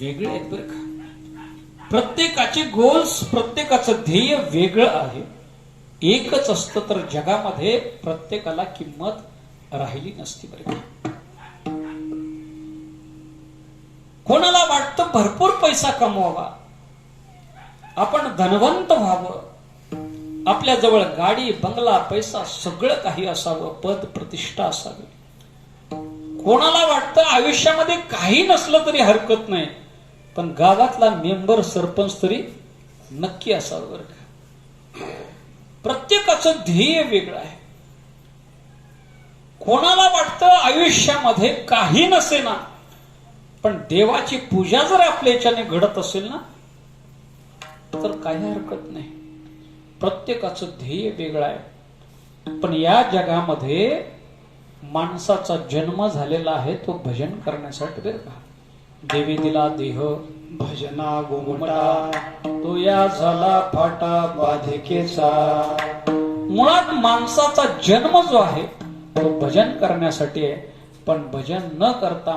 वेगळे आहेत बरं का. प्रत्येकाचे गोल्स, प्रत्येकाचं ध्येय वेगळं आहे. एकच असतं तर जगामध्ये प्रत्येकाला किंमत राहिली नसती बरं का. कोणाला वाटतं भरपूर पैसा कमवावा, आपण धनवंत व्हावं, आपल्या जवळ गाडी बंगला पैसा सगळं काही असावं, पद प्रतिष्ठा असावी. कोणाला वाटतं आयुष्यामध्ये काही नसलं तरी हरकत नाही, पण गावातला मेंबर सरपंच तरी नक्की असावं बरं का. प्रत्येकाचं ध्येय वेगळं आहे. कोणाला वाटतं आयुष्यामध्ये काही नसेना, पण देवाची पूजा जर आपल्या याच्याने घडत असेल ना तर काही हरकत नाही. प्रत्येकाचं ध्येय वेगळं आहे. पण या जगामध्ये माणसाचा जन्म झालेला आहे तो भजन करण्यासाठी बरं का. देवी दिला देह भजना गोमटा तो या झाला फाटा बाधिकेचा. मुळात माणसाचा जन्म जो आहे तो भजन करण्यासाठी आहे. पण भजन न करता